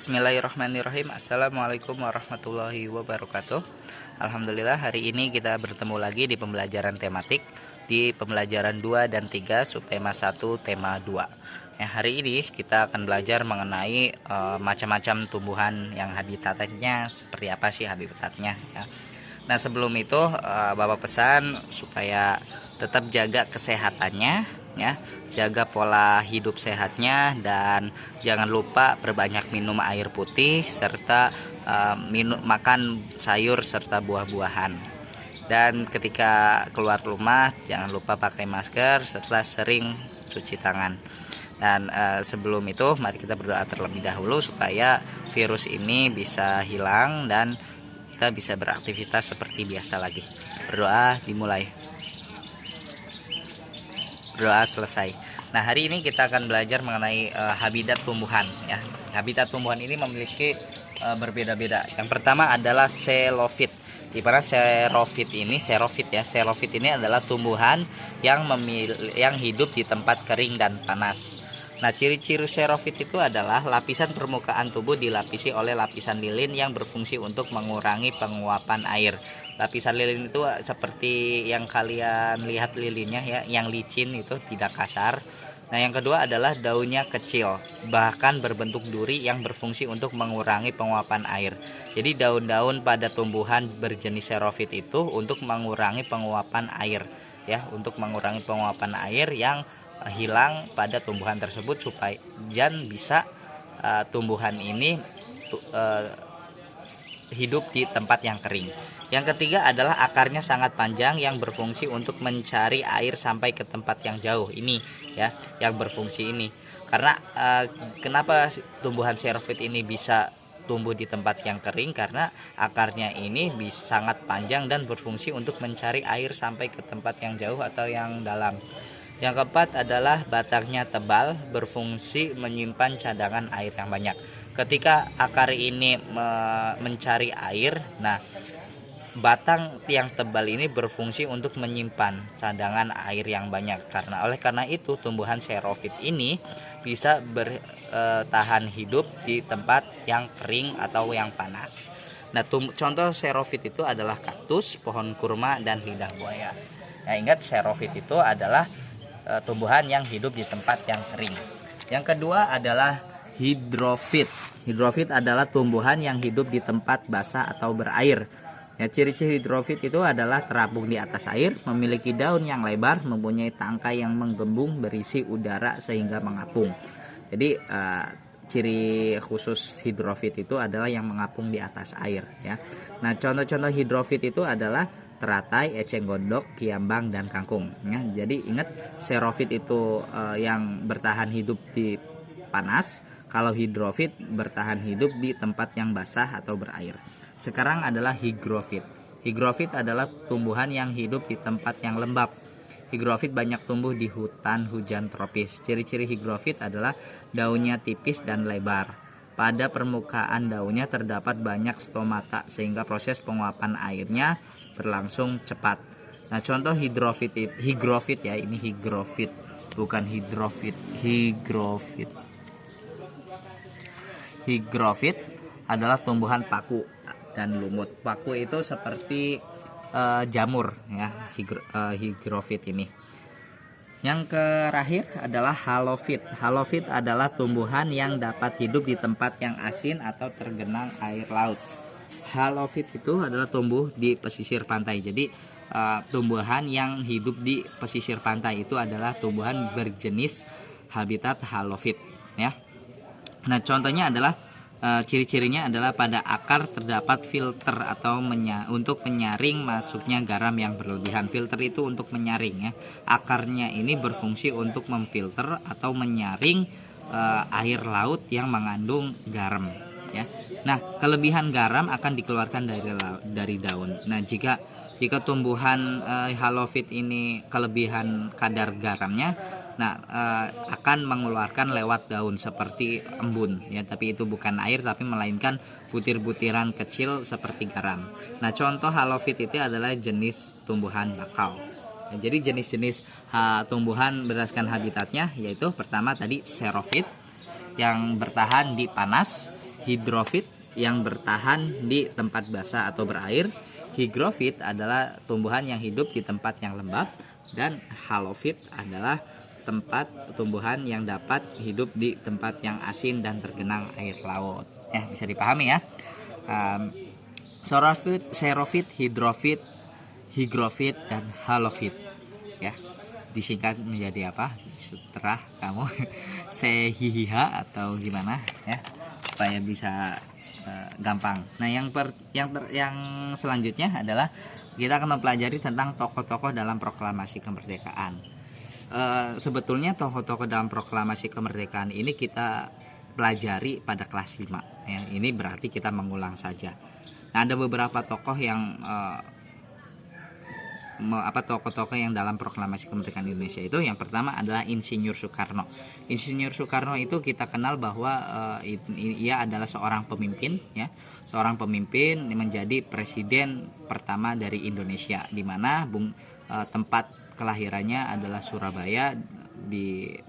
Bismillahirrahmanirrahim. Assalamualaikum warahmatullahi wabarakatuh. Alhamdulillah, hari ini kita bertemu lagi di pembelajaran tematik di pembelajaran 2 dan 3 subtema 1 tema 2. Hari ini kita akan belajar mengenai macam-macam tumbuhan yang habitatnya seperti apa sih habitatnya ya. Nah, sebelum itu Bapak pesan supaya tetap jaga kesehatannya ya, jaga pola hidup sehatnya, dan jangan lupa perbanyak minum air putih serta makan sayur serta buah-buahan. Dan ketika keluar rumah jangan lupa pakai masker serta sering cuci tangan. Dan sebelum itu mari kita berdoa terlebih dahulu supaya virus ini bisa hilang dan kita bisa beraktivitas seperti biasa lagi. Berdoa dimulai. Berdoa selesai. Nah, hari ini kita akan belajar mengenai habitat tumbuhan ya. Habitat tumbuhan ini memiliki berbeda-beda. Yang pertama adalah xerophyt. Di mana xerophyt ini adalah tumbuhan yang hidup di tempat kering dan panas. Nah, ciri-ciri xerophyt itu adalah lapisan permukaan tubuh dilapisi oleh lapisan lilin yang berfungsi untuk mengurangi penguapan air. Lapisan lilin itu seperti yang kalian lihat lilinnya ya, yang licin itu, tidak kasar. Nah, yang kedua adalah daunnya kecil, bahkan berbentuk duri yang berfungsi untuk mengurangi penguapan air. Jadi daun-daun pada tumbuhan berjenis xerophyt itu untuk mengurangi penguapan air ya, untuk mengurangi penguapan air yang hilang pada tumbuhan tersebut supaya bisa tumbuhan ini hidup di tempat yang kering. Yang ketiga adalah akarnya sangat panjang yang berfungsi untuk mencari air sampai ke tempat yang jauh ini ya, yang berfungsi ini. Karena kenapa tumbuhan xerophyt ini bisa tumbuh di tempat yang kering? Karena akarnya ini sangat panjang dan berfungsi untuk mencari air sampai ke tempat yang jauh atau yang dalam. Yang keempat adalah batangnya tebal, berfungsi menyimpan cadangan air yang banyak. Ketika akar ini mencari air, nah batang yang tebal ini berfungsi untuk menyimpan cadangan air yang banyak. Oleh karena itu tumbuhan xerophyt ini bisa bertahan hidup di tempat yang kering atau yang panas. Nah, contoh xerophyt itu adalah kaktus, pohon kurma, dan lidah buaya. Nah, ingat xerophyt itu adalah tumbuhan yang hidup di tempat yang kering. Yang kedua adalah hidrofit. Hidrofit adalah tumbuhan yang hidup di tempat basah atau berair. Ya, ciri-ciri hidrofit itu adalah terapung di atas air, memiliki daun yang lebar, mempunyai tangkai yang menggembung berisi udara sehingga mengapung. Jadi ciri khusus hidrofit itu adalah yang mengapung di atas air ya. Nah, contoh-contoh hidrofit itu adalah teratai, eceng gondok, kiambang, dan kangkung ya. Jadi ingat, xerophyt itu yang bertahan hidup di panas, kalau hidrofit bertahan hidup di tempat yang basah atau berair. Sekarang adalah higrofit. Higrofit adalah tumbuhan yang hidup di tempat yang lembab. Higrofit banyak tumbuh di hutan hujan tropis. Ciri-ciri higrofit adalah daunnya tipis dan lebar. Pada permukaan daunnya terdapat banyak stomata sehingga proses penguapan airnya berlangsung cepat. Nah, contoh higrofit ya, ini higrofit, bukan hidrofit, higrofit. Higrofit adalah tumbuhan paku dan lumut. Paku itu seperti jamur ya, higrofit ini. Yang terakhir adalah halofit. Halofit adalah tumbuhan yang dapat hidup di tempat yang asin atau tergenang air laut. Halofit itu adalah tumbuh di pesisir pantai. Jadi tumbuhan yang hidup di pesisir pantai itu adalah tumbuhan berjenis habitat halofit ya. Nah, contohnya adalah ciri-cirinya adalah pada akar terdapat filter atau untuk menyaring masuknya garam yang berlebihan. Filter itu untuk menyaring ya. Akarnya ini berfungsi untuk memfilter atau menyaring air laut yang mengandung garam ya. Nah, kelebihan garam akan dikeluarkan dari daun. Nah, jika tumbuhan halofit ini kelebihan kadar garamnya, akan mengeluarkan lewat daun seperti embun ya, tapi itu bukan air tapi melainkan butir-butiran kecil seperti garam. Nah, contoh halofit itu adalah jenis tumbuhan bakau. Nah, jadi jenis-jenis tumbuhan berdasarkan habitatnya yaitu pertama tadi xerophyt yang bertahan di panas. hidrofit yang bertahan di tempat basah atau berair. Higrofit adalah tumbuhan yang hidup di tempat yang lembab, dan halofit adalah tempat tumbuhan yang dapat hidup di tempat yang asin dan tergenang air laut. Ya, bisa dipahami ya. Sorofit, xerofit, hidrofit, higrofit, dan halofit. Ya, disingkat menjadi apa? Setelah kamu sehihiha atau gimana ya, supaya bisa gampang. Nah, yang selanjutnya adalah kita akan mempelajari tentang tokoh-tokoh dalam proklamasi kemerdekaan. Sebetulnya tokoh-tokoh dalam proklamasi kemerdekaan ini kita pelajari pada kelas 5 ya. Ini berarti kita mengulang saja. Nah, ada beberapa tokoh yang tokoh-tokoh yang dalam proklamasi kemerdekaan Indonesia itu. Yang pertama adalah Insinyur Soekarno. Insinyur Soekarno itu kita kenal bahwa ia adalah seorang pemimpin ya, seorang pemimpin menjadi presiden pertama dari Indonesia, di mana tempat kelahirannya adalah Surabaya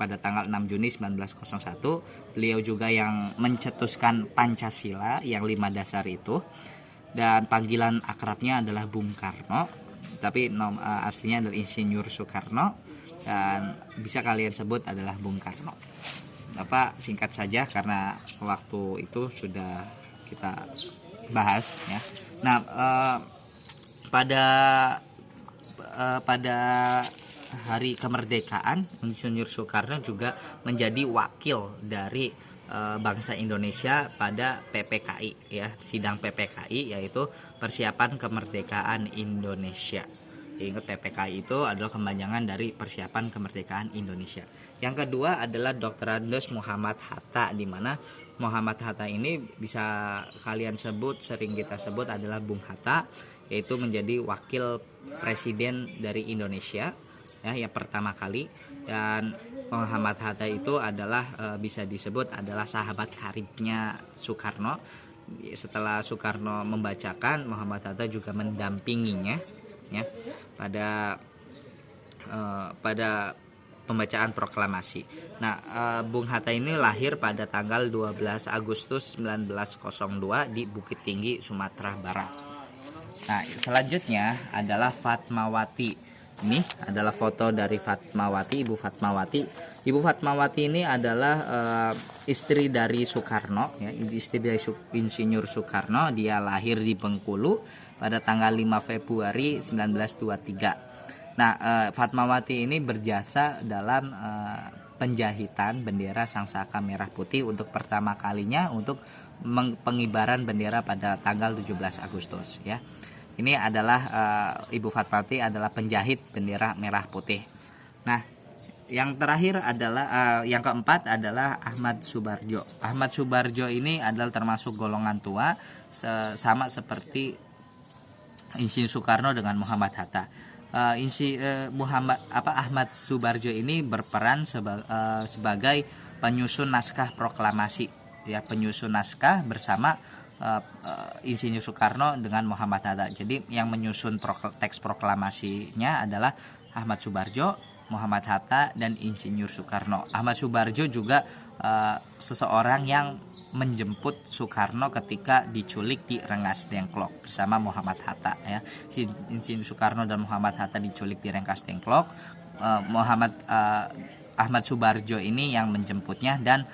pada tanggal 6 Juni 1901. Beliau juga yang mencetuskan Pancasila yang 5 dasar itu, dan panggilan akrabnya adalah Bung Karno, tapi aslinya adalah Insinyur Soekarno, dan bisa kalian sebut adalah Bung Karno. Singkat saja karena waktu itu sudah kita bahas ya. Nah, pada hari kemerdekaan, Insinyur Soekarno juga menjadi wakil dari bangsa Indonesia pada PPKI ya, sidang PPKI, yaitu persiapan kemerdekaan Indonesia. Ingat, PPKI itu adalah kepanjangan dari persiapan kemerdekaan Indonesia. Yang kedua adalah Dr. Andes Muhammad Hatta, di mana Muhammad Hatta ini bisa kalian sebut, sering kita sebut adalah Bung Hatta, yaitu menjadi wakil presiden dari Indonesia ya, yang pertama kali. Dan Muhammad Hatta itu adalah bisa disebut adalah sahabat karibnya Soekarno. Setelah Soekarno membacakan, Muhammad Hatta juga mendampinginya ya pada pembacaan proklamasi. Nah, Bung Hatta ini lahir pada tanggal 12 Agustus 1902 di Bukit Tinggi, Sumatera Barat. Nah, selanjutnya adalah Fatmawati. Ini adalah foto dari Fatmawati, Ibu Fatmawati. Ibu Fatmawati ini adalah istri dari Soekarno ya, istri dari Insinyur Soekarno. Dia lahir di Bengkulu pada tanggal 5 Februari 1923. Nah, Fatmawati ini berjasa dalam penjahitan bendera Sangsaka Merah Putih untuk pertama kalinya untuk pengibaran bendera pada tanggal 17 Agustus ya. Ini adalah Ibu Fatmawati adalah penjahit bendera merah putih. Nah, yang terakhir adalah yang keempat adalah Ahmad Subarjo. Ahmad Subarjo ini adalah termasuk golongan tua, sama seperti Insinyur Soekarno dengan Muhammad Hatta. Ahmad Subarjo ini berperan sebagai penyusun naskah proklamasi ya, penyusun naskah bersama Insinyur Soekarno dengan Muhammad Hatta. Jadi yang menyusun teks proklamasinya adalah Ahmad Subarjo, Muhammad Hatta, dan Insinyur Soekarno. Ahmad Subarjo juga seseorang yang menjemput Soekarno ketika diculik di Rengas Dengklok bersama Muhammad Hatta ya. Insinyur Soekarno dan Muhammad Hatta diculik di Rengas Dengklok. Ahmad Subarjo ini yang menjemputnya dan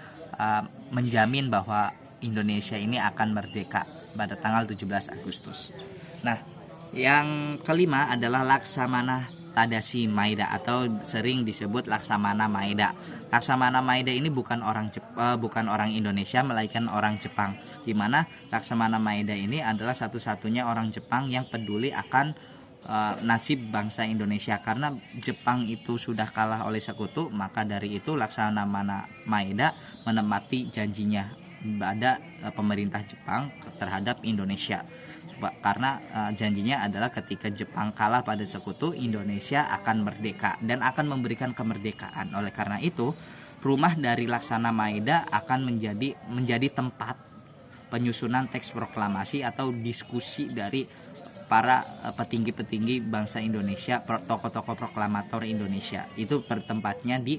menjamin bahwa Indonesia ini akan merdeka pada tanggal 17 Agustus. Nah, yang kelima adalah Laksamana Tadashi Maeda atau sering disebut Laksamana Maeda. Laksamana Maeda ini bukan orang Indonesia, melainkan orang Jepang. Di mana Laksamana Maeda ini adalah satu-satunya orang Jepang yang peduli akan nasib bangsa Indonesia, karena Jepang itu sudah kalah oleh sekutu. Maka dari itu Laksamana Maeda menepati janjinya pada pemerintah Jepang terhadap Indonesia, karena janjinya adalah ketika Jepang kalah pada sekutu, Indonesia akan merdeka dan akan memberikan kemerdekaan. Oleh karena itu, rumah dari Laksamana Maeda akan menjadi tempat penyusunan teks proklamasi atau diskusi dari para petinggi-petinggi bangsa Indonesia, tokoh-tokoh proklamator Indonesia. Itu bertempatnya di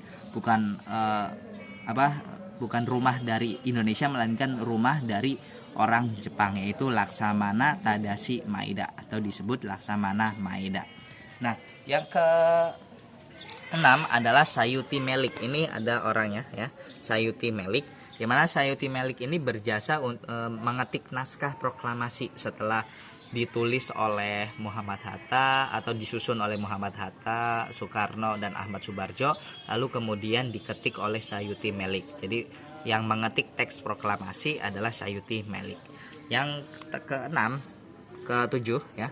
bukan rumah dari Indonesia, melainkan rumah dari orang Jepang, yaitu Laksamana Tadashi Maeda atau disebut Laksamana Maeda. Nah, yang ke 6 adalah Sayuti Melik. Ini ada orangnya ya, Sayuti Melik. Di mana Sayuti Melik ini berjasa mengetik naskah proklamasi setelah ditulis oleh Muhammad Hatta atau disusun oleh Muhammad Hatta, Soekarno dan Ahmad Subarjo, lalu kemudian diketik oleh Sayuti Melik. Jadi yang mengetik teks proklamasi adalah Sayuti Melik. Yang ke-6, ke-7 ya,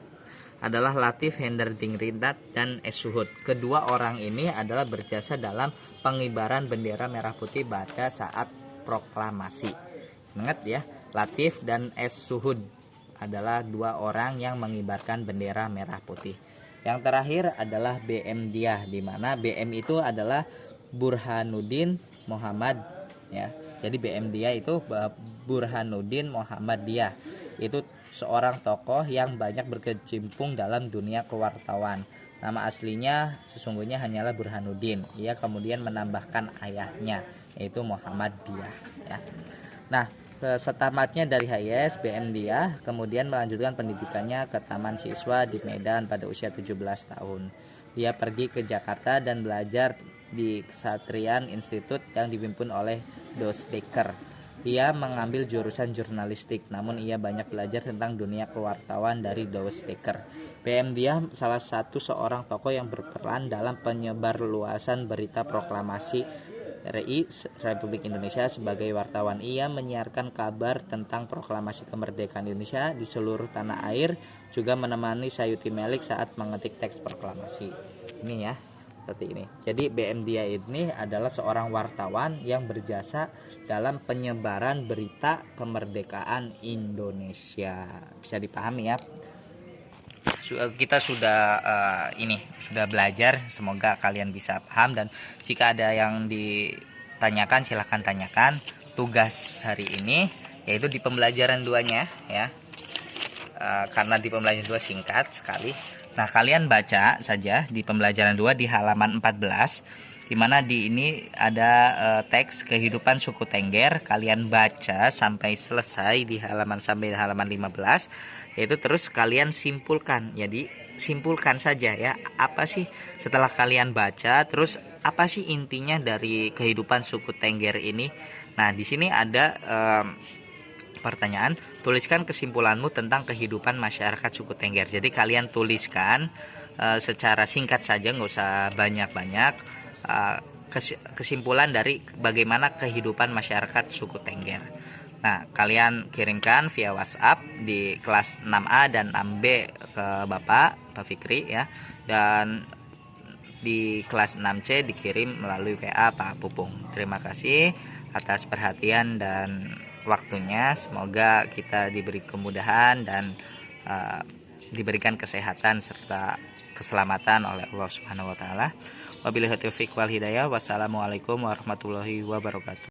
adalah Latif Henderdingrindat dan Es Suhud. Kedua orang ini adalah berjasa dalam pengibaran bendera merah putih pada saat proklamasi. Ingat ya, Latif dan Es Suhud adalah dua orang yang mengibarkan bendera merah putih. Yang terakhir adalah BM Diah, di mana BM itu adalah Burhanuddin Muhammad ya. Jadi BM Diah itu Burhanuddin Muhammad Diah. Itu seorang tokoh yang banyak berkecimpung dalam dunia kewartawan. Nama aslinya sesungguhnya hanyalah Burhanuddin. Ia kemudian menambahkan ayahnya, yaitu Muhammad Diah ya. Nah, setamatnya dari HIS, BM Diah kemudian melanjutkan pendidikannya ke Taman Siswa di Medan pada usia 17 tahun. Dia pergi ke Jakarta dan belajar di Kesatrian Institute yang dipimpin oleh Dosdeker. Ia mengambil jurusan jurnalistik, namun ia banyak belajar tentang dunia kewartawan dari Dosdeker. BM Diah salah satu seorang tokoh yang berperan dalam penyebar luasan berita proklamasi RI Republik Indonesia. Sebagai wartawan, ia menyiarkan kabar tentang proklamasi kemerdekaan Indonesia di seluruh tanah air, juga menemani Sayuti Melik saat mengetik teks proklamasi. Ini ya, seperti ini. Jadi BM Diah ini adalah seorang wartawan yang berjasa dalam penyebaran berita kemerdekaan Indonesia. Bisa dipahami ya. Kita sudah sudah belajar, semoga kalian bisa paham, dan jika ada yang ditanyakan silahkan tanyakan. Tugas hari ini yaitu di pembelajaran 2-nya ya, karena di pembelajaran 2 singkat sekali. Nah, kalian baca saja di pembelajaran 2 di halaman 14, di mana di ini ada teks kehidupan suku Tengger. Kalian baca sampai selesai di halaman 15, yaitu terus kalian simpulkan. Jadi simpulkan saja ya, apa sih setelah kalian baca, terus apa sih intinya dari kehidupan suku Tengger ini. Nah, di sini ada pertanyaan, tuliskan kesimpulanmu tentang kehidupan masyarakat suku Tengger. Jadi kalian tuliskan secara singkat saja, nggak usah banyak-banyak, kesimpulan dari bagaimana kehidupan masyarakat suku Tengger. Nah, kalian kirimkan via WhatsApp di kelas 6A dan 6B ke Bapak Fikri ya. Dan di kelas 6C dikirim melalui WA Pak Pupung. Terima kasih atas perhatian dan waktunya. Semoga kita diberi kemudahan dan diberikan kesehatan serta keselamatan oleh Allah Subhanahu wa taala. Wabillahi taufiq wal hidayah. Wassalamualaikum warahmatullahi wabarakatuh.